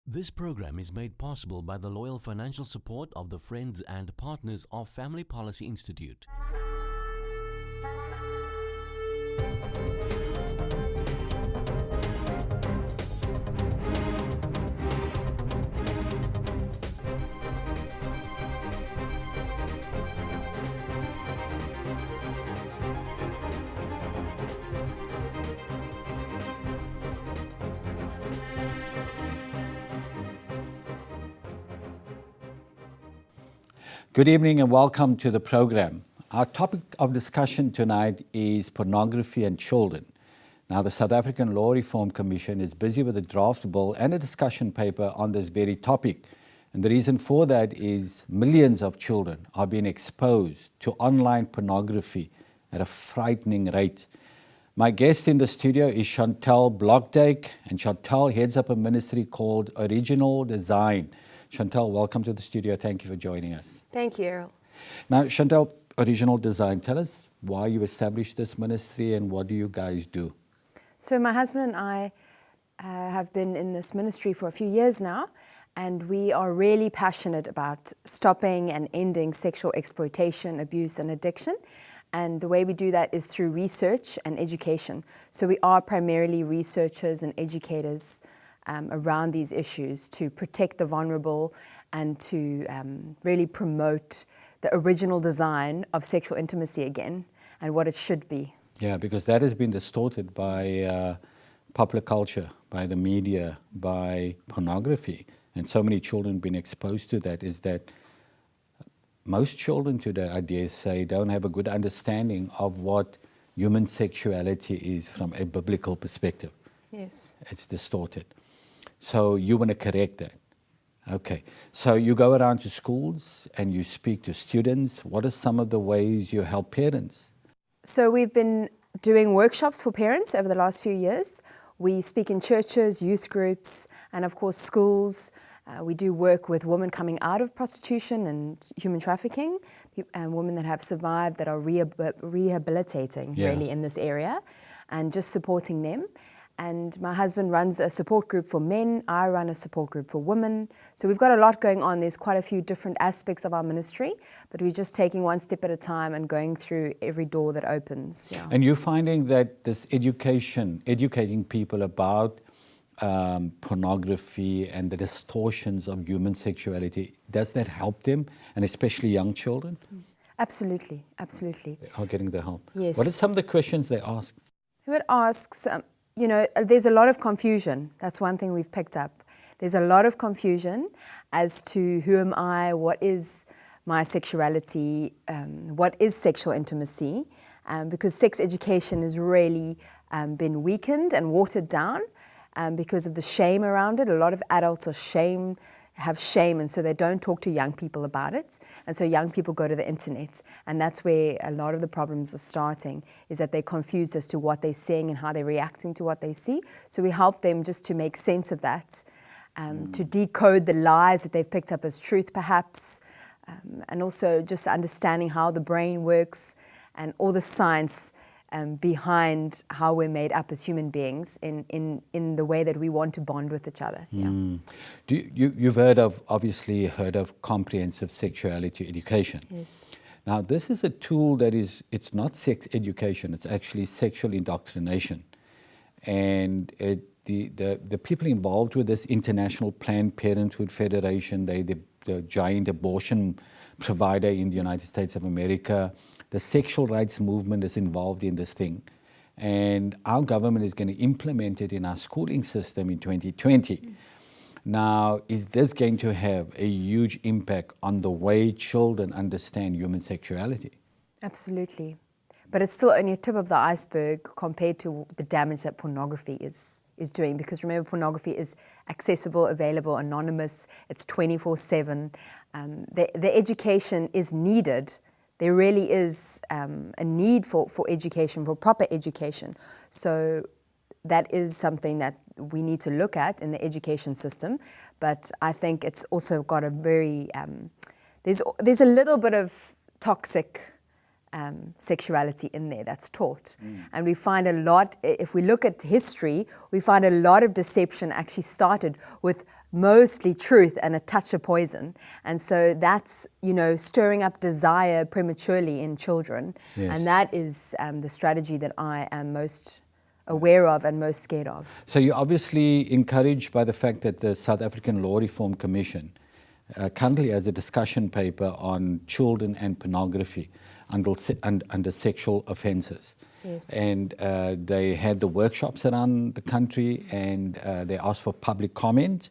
This program is made possible by the loyal financial support of the friends and partners of Family Policy Institute. Good evening and welcome to the program. Our topic of discussion tonight is pornography and children. Now, the South African Law Reform Commission is busy with a draft bill and a discussion paper on this very topic. And the reason for that is millions of children are being exposed to online pornography at a frightening rate. My guest in the studio is Chantelle Blokdyk, and Chantelle heads up a ministry called Original Design. Chantelle, welcome to the studio. Thank you for joining us. Thank you, Errol. Now, Chantelle, Original Design, tell us why you established this ministry and what do you guys do? So my husband and I have been in this ministry for a few years now, and we are really passionate about stopping and ending sexual exploitation, abuse, and addiction. And the way we do that is through research and education. So we are primarily researchers and educators around these issues to protect the vulnerable and to really promote the original design of sexual intimacy again and what it should be. Yeah, because that has been distorted by popular culture, by the media, by pornography. And so many children have been exposed to that, is that most children today, I dare say, don't have a good understanding of what human sexuality is from a biblical perspective. Yes. It's distorted. So you want to correct that. Okay. So you go around to schools and you speak to students. What are some of the ways you help parents? So we've been doing workshops for parents over the last few years. We speak in churches, youth groups, and of course schools. We do work with women coming out of prostitution and human trafficking, and women that have survived, that are rehabilitating really in this area, and just supporting them. And my husband runs a support group for men. I run a support group for women. So we've got a lot going on. There's quite a few different aspects of our ministry, but we're just taking one step at a time and going through every door that opens. Yeah. And you're finding that this educating people about pornography and the distortions of human sexuality, does that help them, and especially young children? Absolutely, absolutely. They are getting the help. Yes. What are some of the questions they ask? They would ask, there's a lot of confusion. That's one thing we've picked up. There's a lot of confusion as to who am I, what is my sexuality, what is sexual intimacy, because sex education has really been weakened and watered down because of the shame around it. A lot of adults have shame, and so they don't talk to young people about it. And so young people go to the internet, and that's where a lot of the problems are starting, is that they're confused as to what they're seeing and how they're reacting to what they see. So we help them just to make sense of that, to decode the lies that they've picked up as truth perhaps, and also just understanding how the brain works and all the science behind how we're made up as human beings in the way that we want to bond with each other. Yeah. You've obviously heard of comprehensive sexuality education. Yes. Now, this is a tool that it's not sex education, it's actually sexual indoctrination. And the people involved with this International Planned Parenthood Federation, the giant abortion provider in the United States of America, the sexual rights movement is involved in this thing. And our government is going to implement it in our schooling system in 2020. Now, is this going to have a huge impact on the way children understand human sexuality? Absolutely. But it's still only a tip of the iceberg compared to the damage that pornography is doing. Because remember, pornography is accessible, available, anonymous. It's 24/7. The education is needed. There really is a need for education, for proper education. So that is something that we need to look at in the education system. But I think it's also got a very, there's a little bit of toxic sexuality in there that's taught. And we find a lot, if we look at history, we find a lot of deception actually started with mostly truth and a touch of poison. And so that's, stirring up desire prematurely in children. Yes. And that is the strategy that I am most aware of and most scared of. So you're obviously encouraged by the fact that the South African Law Reform Commission currently has a discussion paper on children and pornography under sexual offences. Yes. And they had the workshops around the country, and they asked for public comment,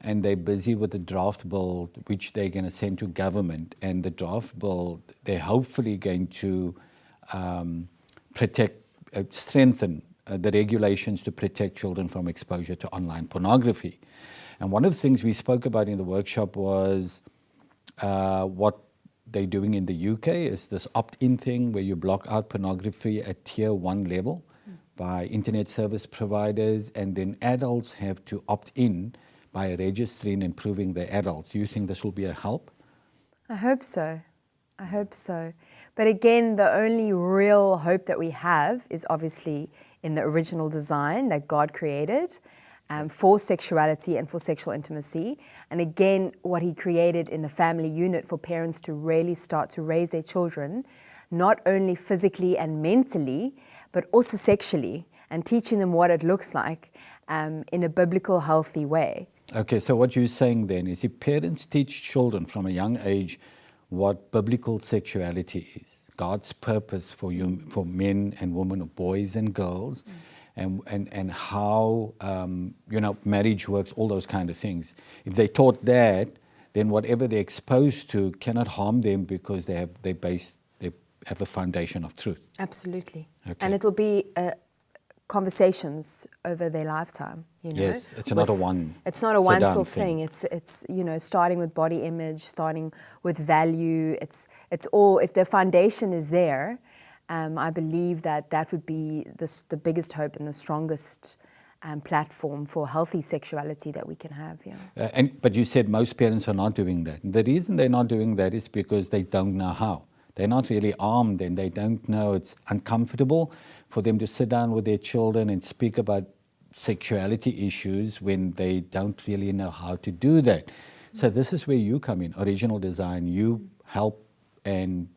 and they're busy with the draft bill, which they're going to send to government. And the draft bill, they're hopefully going to strengthen the regulations to protect children from exposure to online pornography. And one of the things we spoke about in the workshop was what they're doing in the UK is this opt-in thing where you block out pornography at tier 1 level by internet service providers, and then adults have to opt in by registering and proving they're adults. Do you think this will be a help? I hope so. I hope so. But again, the only real hope that we have is obviously in the original design that God created for sexuality and for sexual intimacy. And again, what He created in the family unit for parents to really start to raise their children, not only physically and mentally, but also sexually, and teaching them what it looks like in a biblical, healthy way. Okay, so what you're saying then is if parents teach children from a young age what biblical sexuality is, God's purpose for men and women, or boys and girls, and how marriage works, all those kind of things. If they taught that, then whatever they're exposed to cannot harm them because they have a foundation of truth. Absolutely. Okay. And it'll be conversations over their lifetime. Yes, it's not a one. It's not a one-off thing. It's starting with body image, starting with value. It's all, if the foundation is there, I believe that would be the biggest hope and the strongest platform for healthy sexuality that we can have. Yeah. But you said most parents are not doing that. The reason they're not doing that is because they don't know how. They're not really armed, and they don't know. It's uncomfortable for them to sit down with their children and speak about sexuality issues when they don't really know how to do that. So this is where you come in, original design. You help and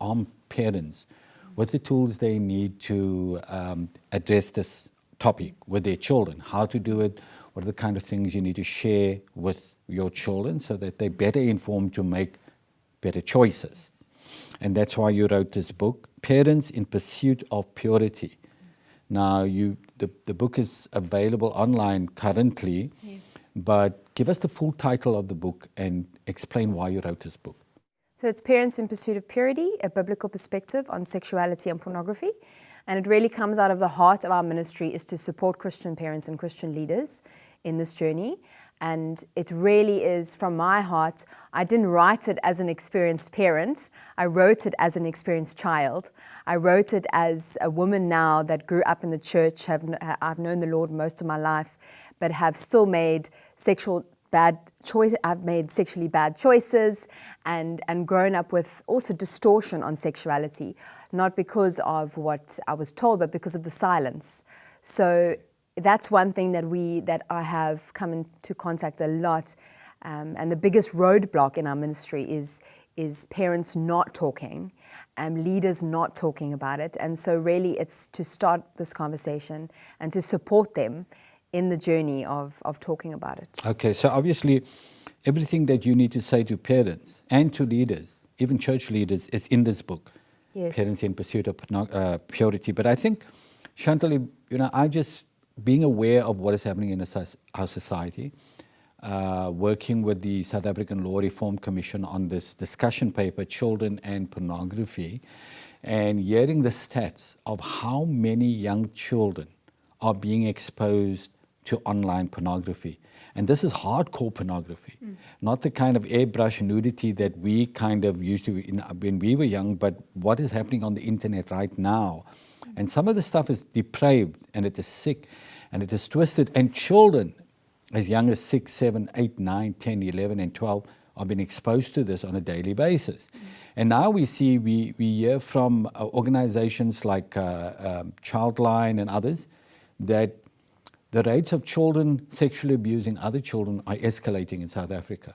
arm parents with the tools they need to address this topic with their children, how to do it, what are the kind of things you need to share with your children so that they're better informed to make better choices. And that's why you wrote this book, Parents in Pursuit of Purity. Now, the book is available online currently, Yes. but give us the full title of the book and explain why you wrote this book. So it's Parents in Pursuit of Purity, a biblical perspective on sexuality and pornography. And it really comes out of the heart of our ministry is to support Christian parents and Christian leaders in this journey. And it really is from my heart. I didn't write it as an experienced parent. I wrote it as an experienced child. I wrote it as a woman now that grew up in the church. I've known the Lord most of my life, but have still made I've made sexually bad choices and grown up with also distortion on sexuality, not because of what I was told, but because of the silence. So that's one thing that I have come into contact a lot, and the biggest roadblock in our ministry is parents not talking, leaders not talking about it. And so really it's to start this conversation and to support them in the journey of talking about it. Okay, so obviously everything that you need to say to parents and to leaders, even church leaders, is in this book, Yes. Parents in Pursuit of Purity. But I think, Chantelle, I just being aware of what is happening in our society, working with the South African Law Reform Commission on this discussion paper, Children and Pornography, and hearing the stats of how many young children are being exposed to online pornography. And this is hardcore pornography, not the kind of airbrush nudity that we kind of used to when we were young, but what is happening on the internet right now. And some of the stuff is depraved, and it is sick, and it is twisted. And children as young as 6, 7, 8, 9, 10, 11, and 12 are being exposed to this on a daily basis. And now we hear from organizations like Childline and others that the rates of children sexually abusing other children are escalating in South Africa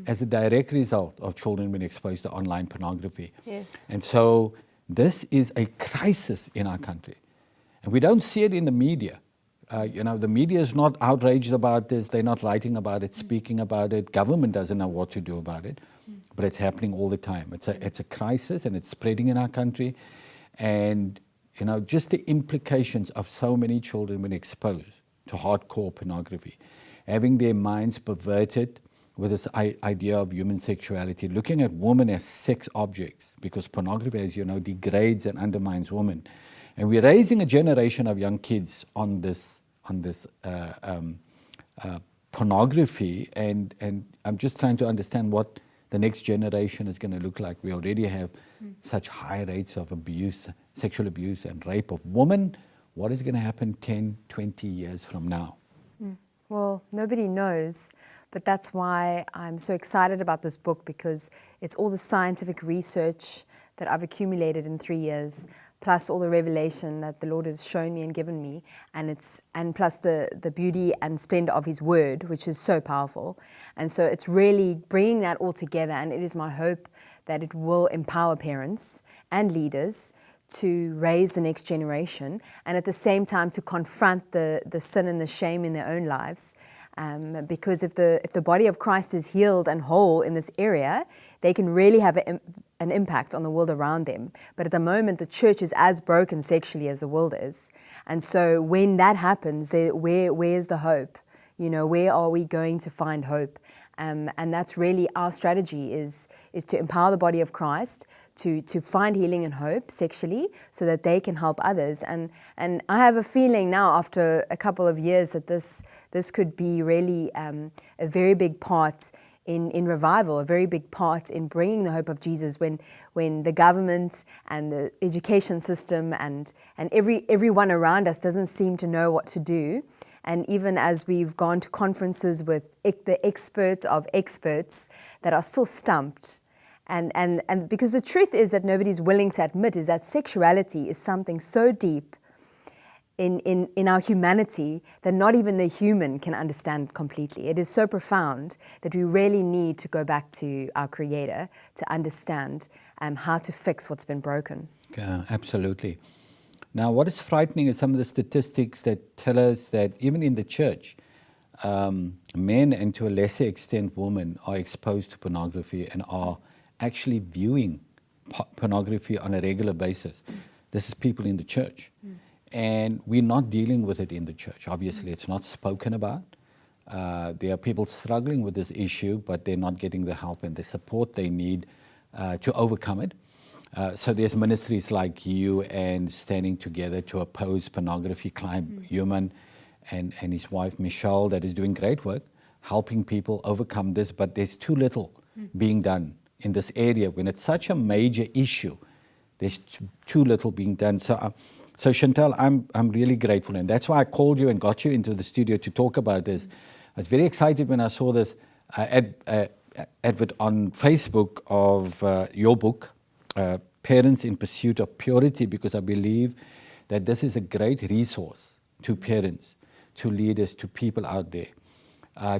as a direct result of children being exposed to online pornography. Yes. And so this is a crisis in our country. And we don't see it in the media. The media is not outraged about this. They're not writing about it, speaking about it. Government doesn't know what to do about it. But it's happening all the time. It's a crisis, and it's spreading in our country. And, just the implications of so many children being exposed to hardcore pornography, having their minds perverted with this idea of human sexuality, looking at women as sex objects, because pornography, as you know, degrades and undermines women. And we're raising a generation of young kids on this pornography, and I'm just trying to understand what the next generation is going to look like. We already have such high rates of abuse, sexual abuse and rape of women. What is going to happen 10, 20 years from now? Well, nobody knows, but that's why I'm so excited about this book, because it's all the scientific research that I've accumulated in 3 years, plus all the revelation that the Lord has shown me and given me, and plus the beauty and splendor of His Word, which is so powerful. And so it's really bringing that all together, and it is my hope that it will empower parents and leaders to raise the next generation, and at the same time to confront the sin and the shame in their own lives. Because if the body of Christ is healed and whole in this area, they can really have an impact on the world around them. But at the moment, the church is as broken sexually as the world is. And so when that happens, where's the hope? Where are we going to find hope? And that's really our strategy, is to empower the body of Christ to find healing and hope sexually, so that they can help others. And I have a feeling now, after a couple of years, that this could be really a very big part in revival, a very big part in bringing the hope of Jesus, when the government and the education system and everyone around us doesn't seem to know what to do. And even as we've gone to conferences with the expert of experts that are still stumped. And because the truth is that nobody's willing to admit is that sexuality is something so deep in our humanity that not even the human can understand completely. It is so profound that we really need to go back to our Creator to understand how to fix what's been broken. Absolutely. Now, what is frightening is some of the statistics that tell us that even in the church, men, and to a lesser extent women, are exposed to pornography and are actually viewing pornography on a regular basis. This is people in the church. And we're not dealing with it in the church. Obviously, it's not spoken about. There are people struggling with this issue, but they're not getting the help and the support they need to overcome it. So there's ministries like you and Standing Together to Oppose Pornography, Clive Human and his wife Michelle, that is doing great work, helping people overcome this, but there's too little being done in this area. When it's such a major issue, there's too little being done. So Chantel, I'm really grateful, and that's why I called you and got you into the studio to talk about this. I was very excited when I saw this advert on Facebook of your book, Parents in Pursuit of Purity, because I believe that this is a great resource to parents, to leaders, to people out there,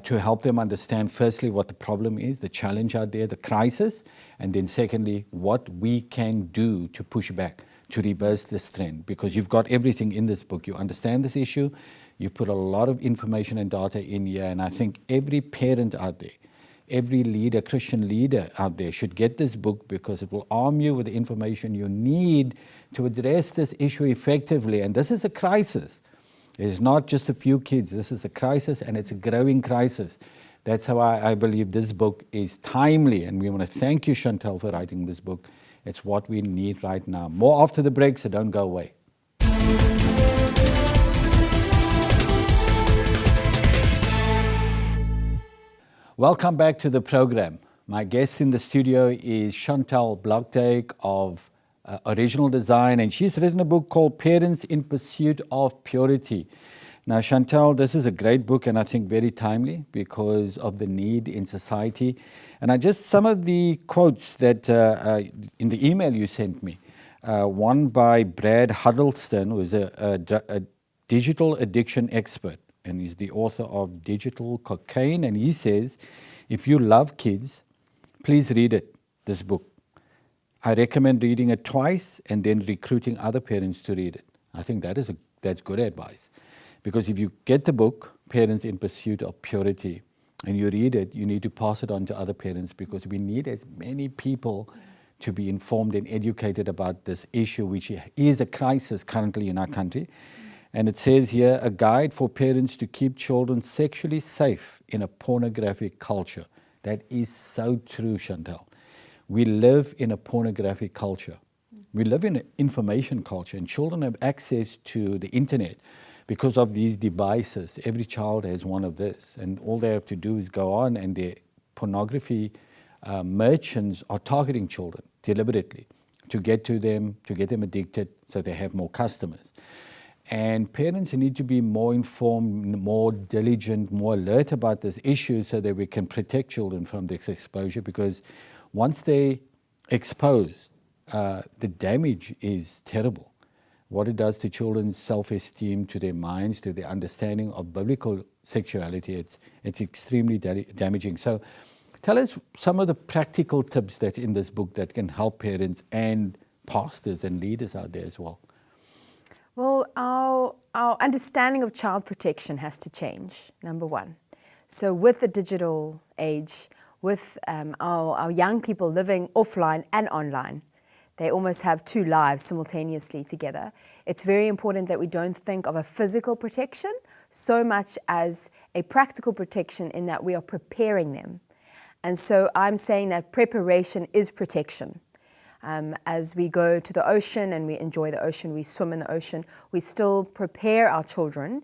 to help them understand, firstly, what the problem is, the challenge out there, the crisis, and then secondly, what we can do to push back, to reverse this trend, because you've got everything in this book. You understand this issue, you put a lot of information and data in here, and I think every parent out there, every leader, Christian leader out there should get this book, because it will arm you with the information you need to address this issue effectively. And this is a crisis. It's not just a few kids. This is a crisis, and it's a growing crisis. That's how I believe this book is timely, and we want to thank you, Chantel, for writing this book. It's what we need right now. More after the break, so don't go away. Welcome back to the program. My guest in the studio is Chantelle Blokdyk of Original Design, and she's written a book called Parents in Pursuit of Purity. Now, Chantelle, this is a great book, and I think very timely because of the need in society. And some of the quotes that in the email you sent me, one by Brad Huddleston, who is a digital addiction expert, and he's the author of Digital Cocaine. And he says, if you love kids, please read it, this book. I recommend reading it twice and then recruiting other parents to read it. I think that's good advice. Because if you get the book, Parents in Pursuit of Purity, and you read it, you need to pass it on to other parents, because we need as many people to be informed and educated about this issue, which is a crisis currently in our country. And it says here, a guide for parents to keep children sexually safe in a pornographic culture. That is so true, Chantel. We live in a pornographic culture. We live in an information culture, and children have access to the internet because of these devices. Every child has one of this, and all they have to do is go on, and the pornography merchants are targeting children deliberately to get to them, to get them addicted so they have more customers. And parents need to be more informed, more diligent, more alert about this issue so that we can protect children from this exposure, because once they're exposed, the damage is terrible. What it does to children's self-esteem, to their minds, to their understanding of biblical sexuality, it's extremely damaging. So tell us some of the practical tips that's in this book that can help parents and pastors and leaders out there as well. Well, our understanding of child protection has to change, number one. So with the digital age, with our young people living offline and online, they almost have two lives simultaneously together. It's very important that we don't think of a physical protection so much as a practical protection, in that we are preparing them. And so I'm saying that preparation is protection. As we go to the ocean and we enjoy the ocean, we swim in the ocean, we still prepare our children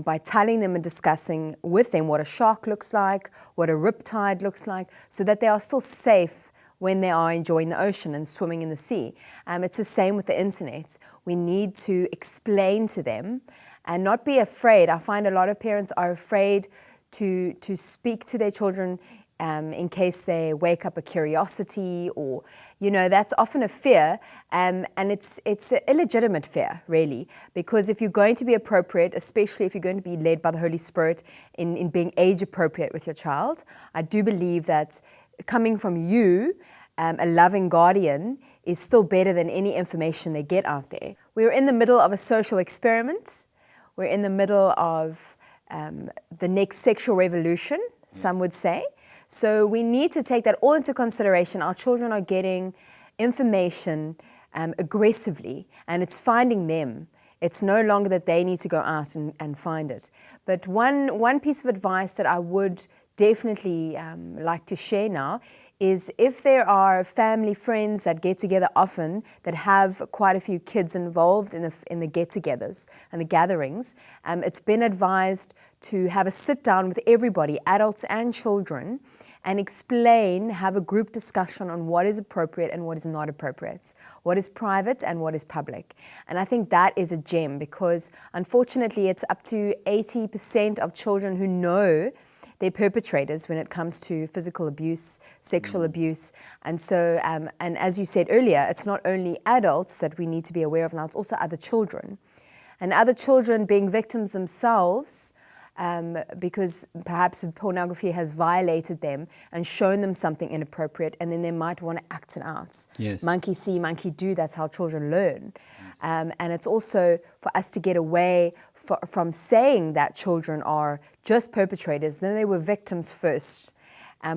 by telling them and discussing with them what a shark looks like, what a riptide looks like, so that they are still safe when they are enjoying the ocean and swimming in the sea. It's the same with the internet. We need to explain to them and not be afraid. I find a lot of parents are afraid to speak to their children in case they wake up a curiosity, or, that's often a fear, and it's an illegitimate fear, really, because if you're going to be appropriate, especially if you're going to be led by the Holy Spirit in being age appropriate with your child, I do believe that coming from you, a loving guardian, is still better than any information they get out there. We're in the middle of a social experiment. We're in the middle of the next sexual revolution, some would say. So we need to take that all into consideration. Our children are getting information aggressively, and it's finding them. It's no longer that they need to go out and find it. But one piece of advice that I would definitely like to share now is, if there are family friends that get together often, that have quite a few kids involved in the get-togethers and the gatherings, it's been advised to have a sit-down with everybody, adults and children, and have a group discussion on what is appropriate and what is not appropriate, what is private and what is public. And I think that is a gem, because unfortunately it's up to 80% of children who know they're perpetrators when it comes to physical abuse, sexual abuse. And so, and as you said earlier, it's not only adults that we need to be aware of now, it's also other children. And other children being victims themselves, because perhaps pornography has violated them and shown them something inappropriate, and then they might want to act it out. Yes. Monkey see, monkey do, that's how children learn. And it's also for us to get away from saying that children are just perpetrators. No, they were victims first.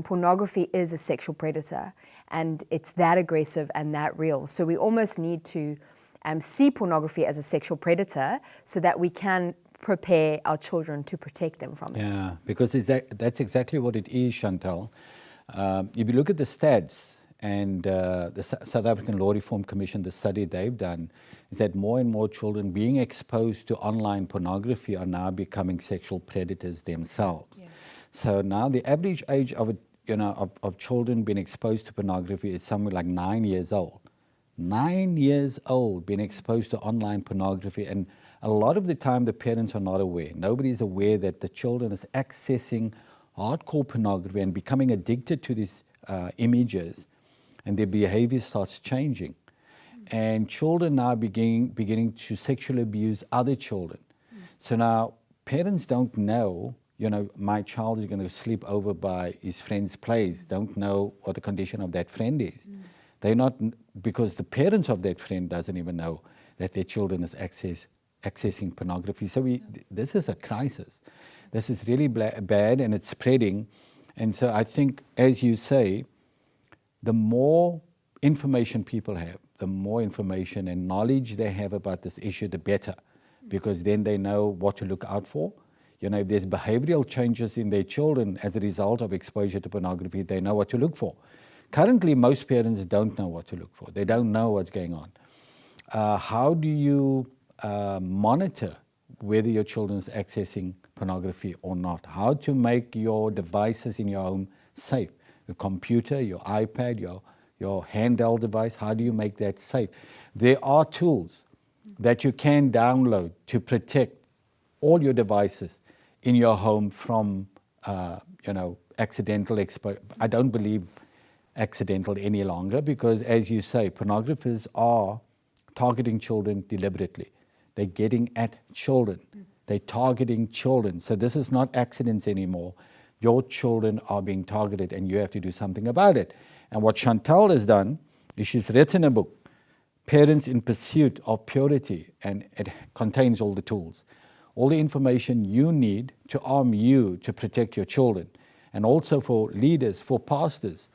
Pornography is a sexual predator, and it's that aggressive and that real. So we almost need to see pornography as a sexual predator so that we can prepare our children to protect them from it. Yeah, because that's exactly what it is, Chantel. If you look at the stats, and the South African Law Reform Commission, the study they've done, is that more and more children being exposed to online pornography are now becoming sexual predators themselves. Yeah. So now the average age of children being exposed to pornography is somewhere like 9 years old. 9 years old being exposed to online pornography, and a lot of the time the parents are not aware. Nobody's aware that the children is accessing hardcore pornography and becoming addicted to these images, and their behavior starts changing. And children now beginning to sexually abuse other children. So now parents don't know, my child is going to sleep over by his friend's place, don't know what the condition of that friend is. They're not, because the parents of that friend doesn't even know that their children is accessing pornography. So this is a crisis. This is really bad, and it's spreading. And so I think, as you say, the more information people have, the more information and knowledge they have about this issue, the better, because then they know what to look out for. If there's behavioral changes in their children as a result of exposure to pornography, they know what to look for. Currently, most parents don't know what to look for. They don't know what's going on. How do you monitor whether your children is accessing pornography or not? How to make your devices in your home safe? Your computer, your iPad, your handheld device, how do you make that safe? There are tools that you can download to protect all your devices in your home from, accidental exposure. I don't believe accidental any longer, because, as you say, pornographers are targeting children deliberately. They're getting at children. They're targeting children. So this is not accidents anymore. Your children are being targeted, and you have to do something about it. And what Chantel has done is she's written a book, Parents in Pursuit of Purity, and it contains all the tools, all the information you need to arm you to protect your children, and also for leaders, for pastors,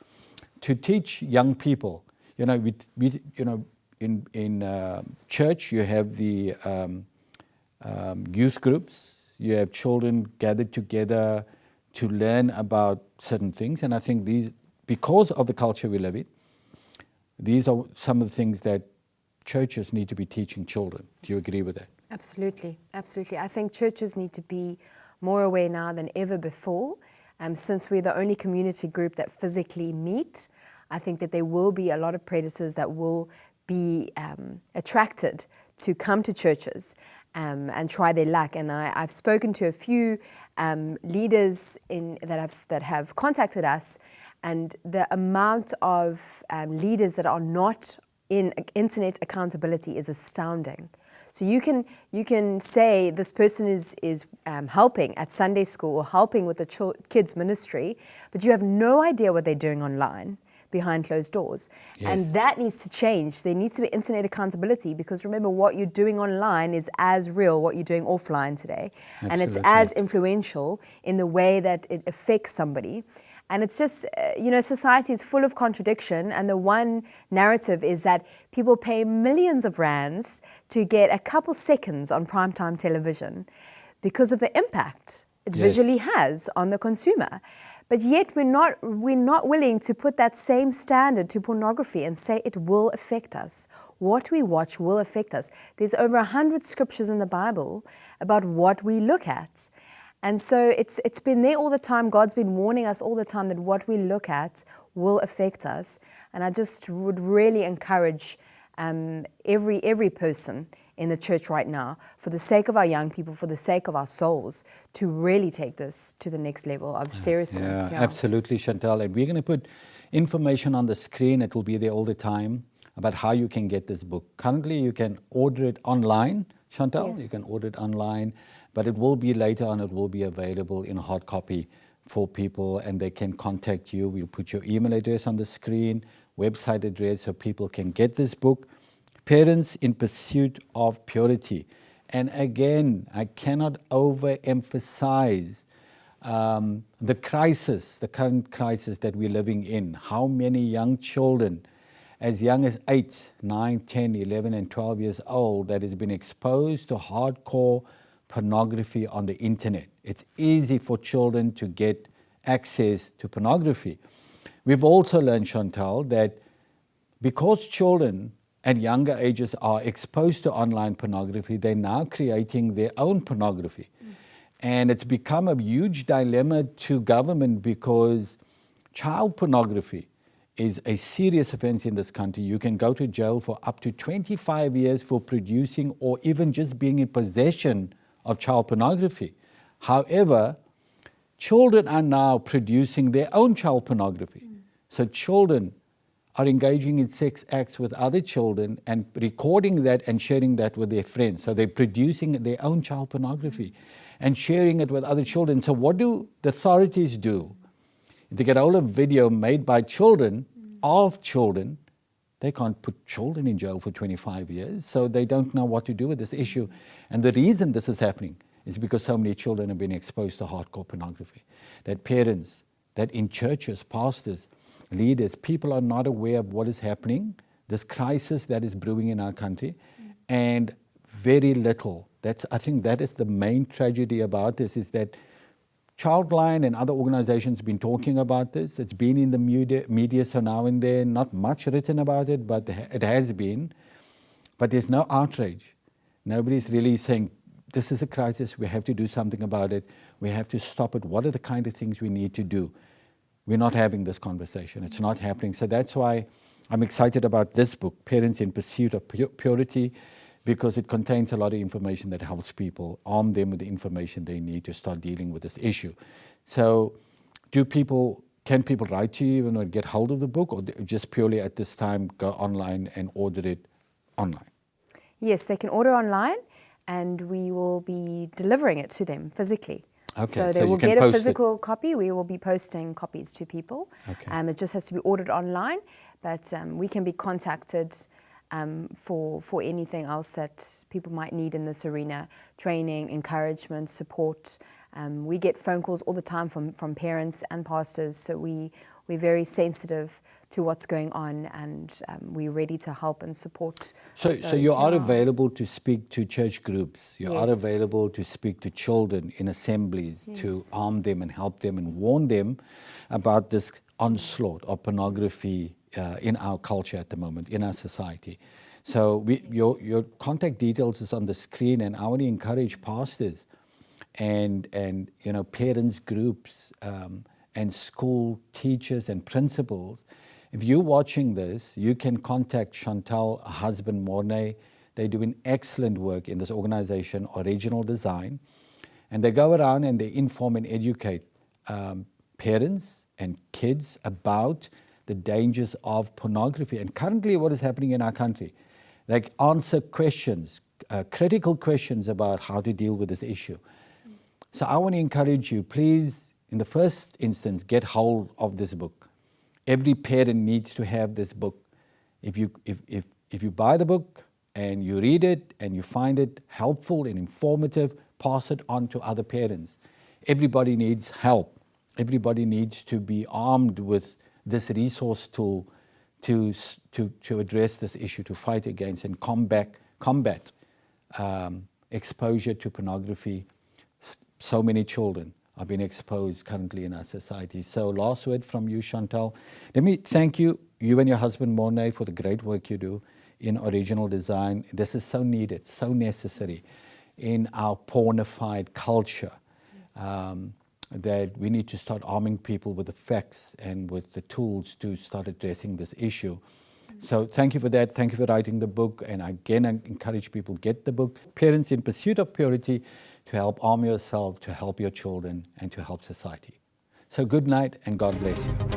to teach young people. In church, you have the youth groups. You have children gathered together to learn about certain things. And I think these, because of the culture we live in, these are some of the things that churches need to be teaching children. Do you agree with that? Absolutely, absolutely. I think churches need to be more aware now than ever before. Since we're the only community group that physically meet, I think that there will be a lot of predators that will be attracted to come to churches and try their luck. And I've spoken to a few leaders that have contacted us, and the amount of leaders that are not in internet accountability is astounding. So you can say this person is helping at Sunday school or helping with the kids ministry, but you have no idea what they're doing online behind closed doors. Yes. And that needs to change. There needs to be internet accountability, because remember, what you're doing online is as real what you're doing offline today. Absolutely. And it's as influential in the way that it affects somebody. And it's just, society is full of contradiction. And the one narrative is that people pay millions of rands to get a couple seconds on primetime television because of the impact it visually has on the consumer. But yet we're not willing to put that same standard to pornography and say it will affect us. What we watch will affect us. There's over 100 scriptures in the Bible about what we look at. And so it's been there all the time. God's been warning us all the time that what we look at will affect us. And I just would really encourage every person in the church right now, for the sake of our young people, for the sake of our souls, to really take this to the next level of seriousness. Yeah, absolutely, Chantel. And we're going to put information on the screen. It will be there all the time about how you can get this book. Currently, you can order it online, Chantel. Yes. You can order it online, but it will be later on, it will be available in hard copy for people, and they can contact you. We'll put your email address on the screen, website address, so people can get this book, Parents in Pursuit of Purity. And again, I cannot overemphasize the crisis, the current crisis that we're living in. How many young children, as young as 8, 9, 10, 11, and 12 years old, that has been exposed to hardcore pornography on the internet. It's easy for children to get access to pornography. We've also learned, Chantal, that because children at younger ages are exposed to online pornography, they're now creating their own pornography. And it's become a huge dilemma to government, because child pornography is a serious offense in this country. You can go to jail for up to 25 years for producing or even just being in possession of child pornography. However, children are now producing their own child pornography. So children are engaging in sex acts with other children and recording that and sharing that with their friends. So they're producing their own child pornography. and sharing it with other children. So what do the authorities do? If they get hold of video made by children, of children, they can't put children in jail for 25 years, so they don't know what to do with this issue. And the reason this is happening is because so many children have been exposed to hardcore pornography. That parents, that in churches, pastors, leaders, people are not aware of what is happening, this crisis that is brewing in our country, and very little. I think that is the main tragedy about this, is that Childline and other organizations have been talking about this. It's been in the media so now and then, not much written about it, but it has been. But there's no outrage. Nobody's really saying, this is a crisis, we have to do something about it, we have to stop it, what are the kind of things we need to do? We're not having this conversation, it's not happening. So that's why I'm excited about this book, Parents in Pursuit of Purity, because it contains a lot of information that helps people, arm them with the information they need to start dealing with this issue. So can people write to you and get hold of the book, or just purely at this time go online and order it online? Yes, they can order online and we will be delivering it to them physically. Okay, so they will get a physical copy. We will be posting copies to people. Okay. It just has to be ordered online, but we can be contacted for anything else that people might need in this arena, training, encouragement, support. We get phone calls all the time from parents and pastors, so we're very sensitive to what's going on, and we're ready to help and support. So you are available to speak to church groups, you are Yes. available to speak to children in assemblies, Yes. to arm them and help them and warn them about this onslaught of pornography in our culture at the moment, in our society. So your contact details is on the screen, and I want to encourage pastors and parents groups and school teachers and principals. If you're watching this, you can contact Chantel, her husband Mornay. They're doing excellent work in this organization, Original Design, and they go around and they inform and educate parents and kids about the dangers of pornography. And currently what is happening in our country, like answer questions, critical questions about how to deal with this issue. So I want to encourage you, please, in the first instance, get hold of this book. Every parent needs to have this book. If you buy the book and you read it and you find it helpful and informative, pass it on to other parents. Everybody needs help. Everybody needs to be armed with this resource tool to address this issue, to fight against and combat exposure to pornography. So many children are being exposed currently in our society. So last word from you, Chantel. Let me thank you and your husband Mornay, for the great work you do in Original Design. This is so needed, so necessary in our pornified culture. Yes. That we need to start arming people with the facts and with the tools to start addressing this issue. So thank you for that. Thank you for writing the book. And again, I encourage people, get the book, Parents in Pursuit of Purity, to help arm yourself, to help your children, and to help society. So good night and God bless you.